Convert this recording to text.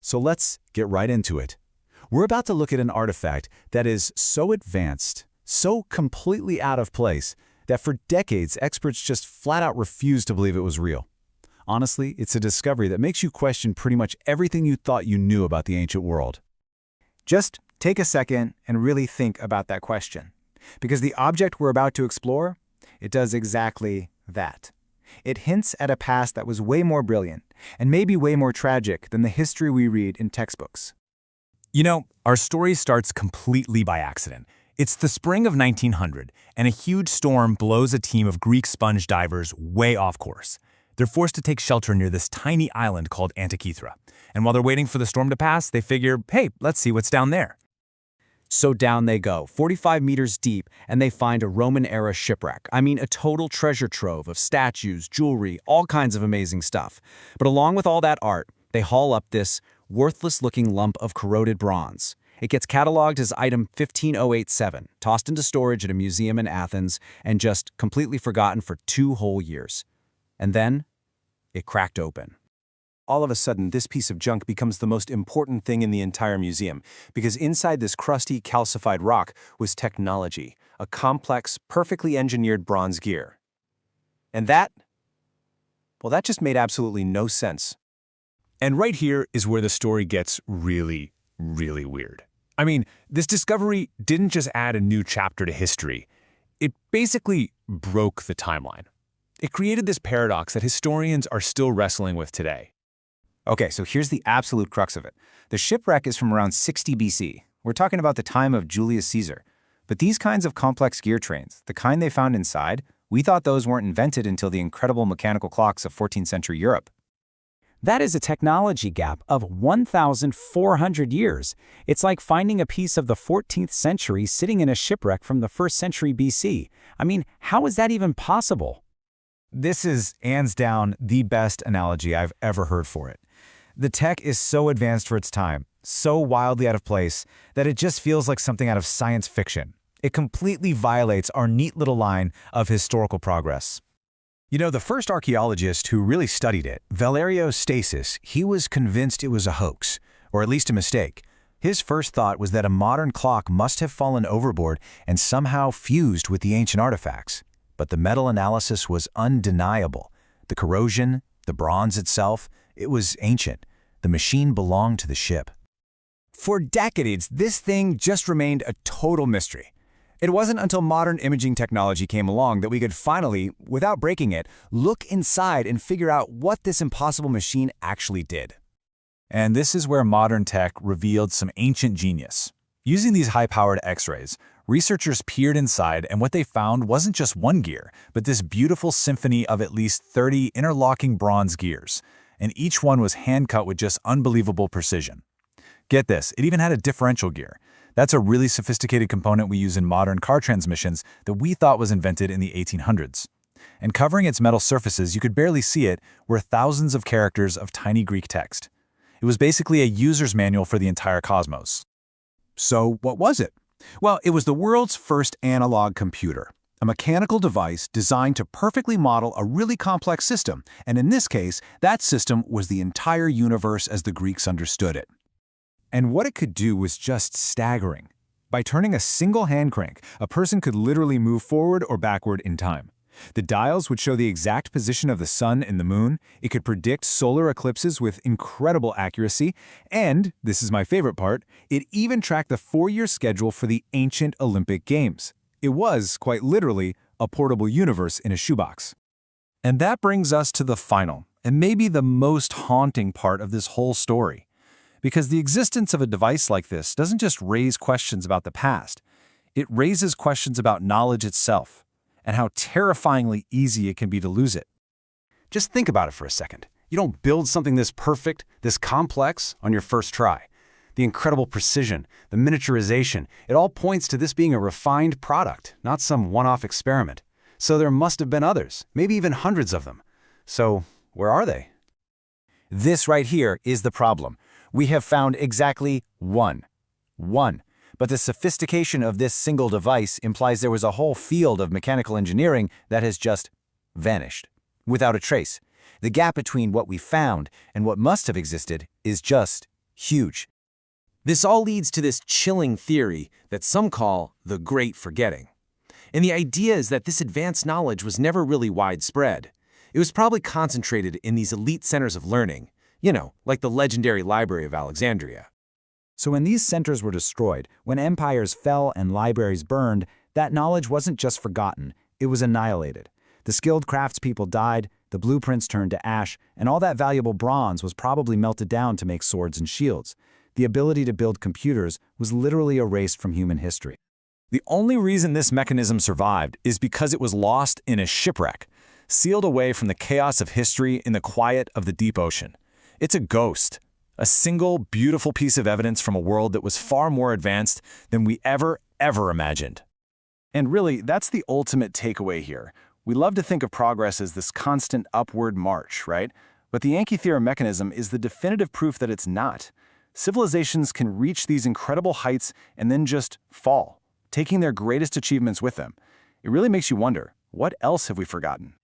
So let's get right into it. We're about to look at an artifact that is so advanced, so completely out of place, that for decades experts just flat out refused to believe it was real. Honestly, it's a discovery that makes you question pretty much everything you thought you knew about the ancient world. Just take a second and really think about that question. Because the object we're about to explore, it does exactly that. It hints at a past that was way more brilliant, and maybe way more tragic than the history we read in textbooks. You know, our story starts completely by accident. It's the spring of 1900, and a huge storm blows a team of Greek sponge divers way off course. They're forced to take shelter near this tiny island called Antikythera. And while they're waiting for the storm to pass, they figure, hey, let's see what's down there. So down they go, 45 meters deep, and they find a Roman-era shipwreck. I mean, a total treasure trove of statues, jewelry, all kinds of amazing stuff. But along with all that art, they haul up this worthless-looking lump of corroded bronze. It gets cataloged as item 15087, tossed into storage at a museum in Athens, and just completely forgotten for 2 whole years. And then, it cracked open. All of a sudden, this piece of junk becomes the most important thing in the entire museum, because inside this crusty, calcified rock was technology, a complex, perfectly engineered bronze gear. And that just made absolutely no sense. And right here is where the story gets really, really weird. I mean, this discovery didn't just add a new chapter to history. It basically broke the timeline. It created this paradox that historians are still wrestling with today. Okay, so here's the absolute crux of it. The shipwreck is from around 60 BC. We're talking about the time of Julius Caesar. But these kinds of complex gear trains, the kind they found inside, we thought those weren't invented until the incredible mechanical clocks of 14th century Europe. That is a technology gap of 1,400 years. It's like finding a piece of the 14th century sitting in a shipwreck from the 1st century BC. I mean, how is that even possible? This is, hands down, the best analogy I've ever heard for it. The tech is so advanced for its time, so wildly out of place, that it just feels like something out of science fiction. It completely violates our neat little line of historical progress. You know, the first archaeologist who really studied it, Valerio Stasis, he was convinced it was a hoax, or at least a mistake. His first thought was that a modern clock must have fallen overboard and somehow fused with the ancient artifacts. But the metal analysis was undeniable. The corrosion, the bronze itself, it was ancient. The machine belonged to the ship. For decades, this thing just remained a total mystery. It wasn't until modern imaging technology came along that we could finally, without breaking it, look inside and figure out what this impossible machine actually did. And this is where modern tech revealed some ancient genius. Using these high-powered X-rays, researchers peered inside, and what they found wasn't just one gear, but this beautiful symphony of at least 30 interlocking bronze gears. And each one was hand-cut with just unbelievable precision. Get this, it even had a differential gear. That's a really sophisticated component we use in modern car transmissions that we thought was invented in the 1800s. And covering its metal surfaces, you could barely see it, were thousands of characters of tiny Greek text. It was basically a user's manual for the entire cosmos. So what was it? Well, it was the world's first analog computer, a mechanical device designed to perfectly model a really complex system, and in this case, that system was the entire universe as the Greeks understood it. And what it could do was just staggering. By turning a single hand crank, a person could literally move forward or backward in time. The dials would show the exact position of the sun and the moon, it could predict solar eclipses with incredible accuracy, and, this is my favorite part, it even tracked the 4-year schedule for the ancient Olympic Games. It was, quite literally, a portable universe in a shoebox. And that brings us to the final, and maybe the most haunting part of this whole story. Because the existence of a device like this doesn't just raise questions about the past, it raises questions about knowledge itself, and how terrifyingly easy it can be to lose it. Just think about it for a second. You don't build something this perfect, this complex, on your first try. The incredible precision, the miniaturization, it all points to this being a refined product, not some one-off experiment. So there must have been others, maybe even hundreds of them. So where are they? This right here is the problem. We have found exactly one. But the sophistication of this single device implies there was a whole field of mechanical engineering that has just vanished, without a trace. The gap between what we found and what must have existed is just Huge. This all leads to this chilling theory that some call the Great Forgetting. And the idea is that this advanced knowledge was never really widespread. It was probably concentrated in these elite centers of learning, like the legendary Library of Alexandria. So when these centers were destroyed, when empires fell and libraries burned, that knowledge wasn't just forgotten, it was annihilated. The skilled craftspeople died, the blueprints turned to ash, and all that valuable bronze was probably melted down to make swords and shields. The ability to build computers was literally erased from human history. The only reason this mechanism survived is because it was lost in a shipwreck, sealed away from the chaos of history in the quiet of the deep ocean. It's a ghost, a single beautiful piece of evidence from a world that was far more advanced than we ever imagined. And really, that's the ultimate takeaway here. We love to think of progress as this constant upward march, right? But the Yankee theorem mechanism is the definitive proof that it's not. Civilizations can reach these incredible heights and then just fall, taking their greatest achievements with them. It really makes you wonder, what else have we forgotten?